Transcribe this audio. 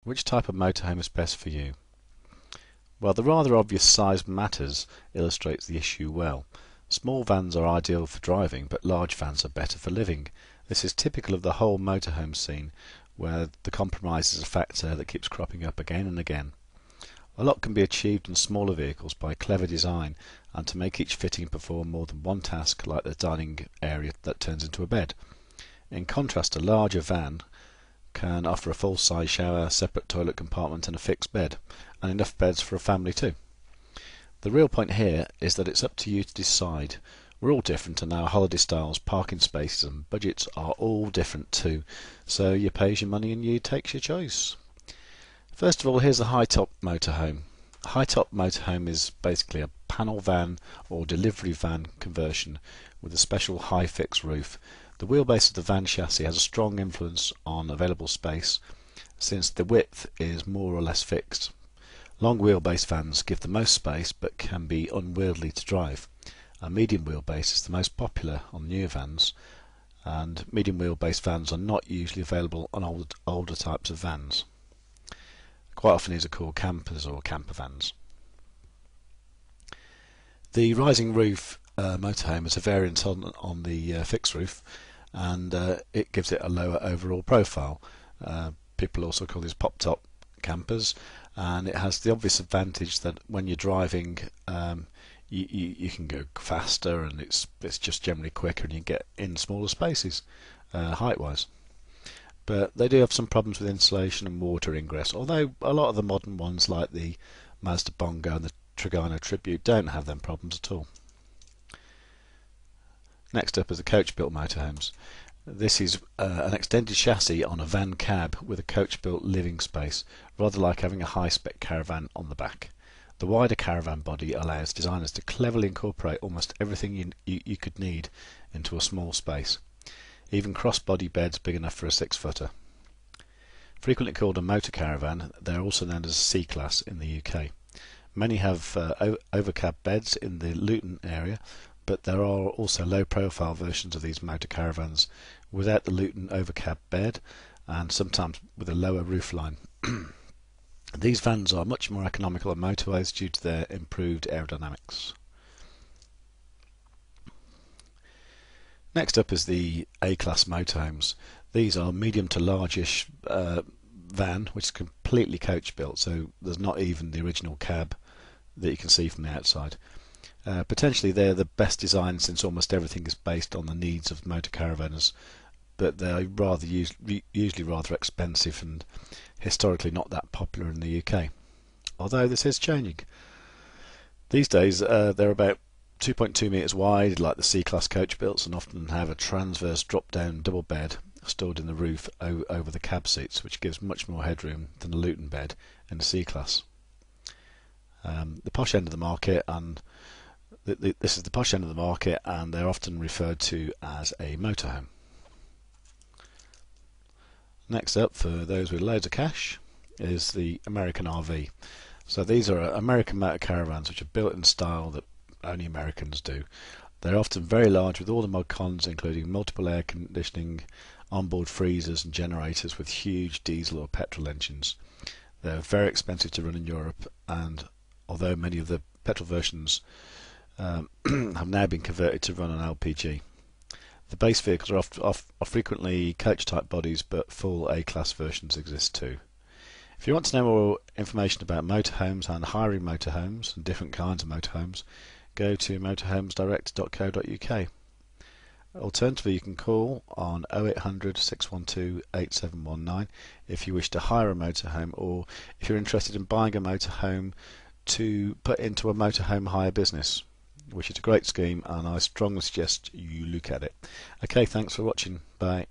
Which type of motorhome is best for you? Well, the rather obvious size matters illustrates the issue well. Small vans are ideal for driving, but large vans are better for living. This is typical of the whole motorhome scene, where the compromise is a factor that keeps cropping up again and again. A lot can be achieved in smaller vehicles by clever design and to make each fitting perform more than one task, like the dining area that turns into a bed. In contrast, a larger van can offer a full-size shower, separate toilet compartment and a fixed bed, and enough beds for a family too. The real point here is that it's up to you to decide. We're all different, and our holiday styles, parking spaces and budgets are all different too, so you pays your money and you takes your choice. First of all, here's the high-top motorhome. A high-top motorhome is basically a panel van or delivery van conversion with a special high fixed roof. The wheelbase of the van chassis has a strong influence on available space, since the width is more or less fixed. Long wheelbase vans give the most space but can be unwieldy to drive. A medium wheelbase is the most popular on newer vans, and medium wheelbase vans are not usually available on older types of vans. Quite often these are called campers or camper vans. The rising roof motorhome is a variant on the fixed roof, and it gives it a lower overall profile. People also call these pop-top campers, and it has the obvious advantage that when you're driving you can go faster, and it's just generally quicker, and you get in smaller spaces height-wise. But they do have some problems with insulation and water ingress, although a lot of the modern ones like the Mazda Bongo and the Trigano Tribute don't have them problems at all. Next up is the Coachbuilt motorhomes. This is an extended chassis on a van cab with a Coachbuilt living space, rather like having a high-spec caravan on the back. The wider caravan body allows designers to cleverly incorporate almost everything you could need into a small space. Even cross-body beds big enough for a 6-footer. Frequently called a motor caravan, they are also known as a C-Class in the UK. Many have overcab beds in the Luton area, but there are also low-profile versions of these motor caravans without the Luton overcab bed, and sometimes with a lower roofline. These vans are much more economical on motorways due to their improved aerodynamics. Next up is the A-Class motorhomes. These are medium to largish van, which is completely coach built, so there's not even the original cab that you can see from the outside. Potentially they're the best design, since almost everything is based on the needs of motor caravanners, but they're usually rather expensive and historically not that popular in the UK, although this is changing. These days they're about 2.2 metres wide like the C-Class Coachbuilts, and often have a transverse drop-down double bed stored in the roof over the cab seats, which gives much more headroom than a Luton bed in the C-Class. The posh end of the market, and this is the posh end of the market, and they're often referred to as a motorhome. Next up, for those with loads of cash, is the American RV. So these are American motor caravans which are built in style that only Americans do. They're often very large with all the mod cons, including multiple air conditioning, onboard freezers and generators with huge diesel or petrol engines. They're very expensive to run in Europe, and although many of the petrol versions have now been converted to run on LPG. The base vehicles are frequently coach-type bodies, but full A-Class versions exist too. If you want to know more information about motorhomes and hiring motorhomes and different kinds of motorhomes, go to motorhomesdirect.co.uk. Alternatively, you can call on 0800 612 8719 if you wish to hire a motorhome, or if you're interested in buying a motorhome to put into a motorhome hire business, which is a great scheme, and I strongly suggest you look at it. Okay, thanks for watching. Bye.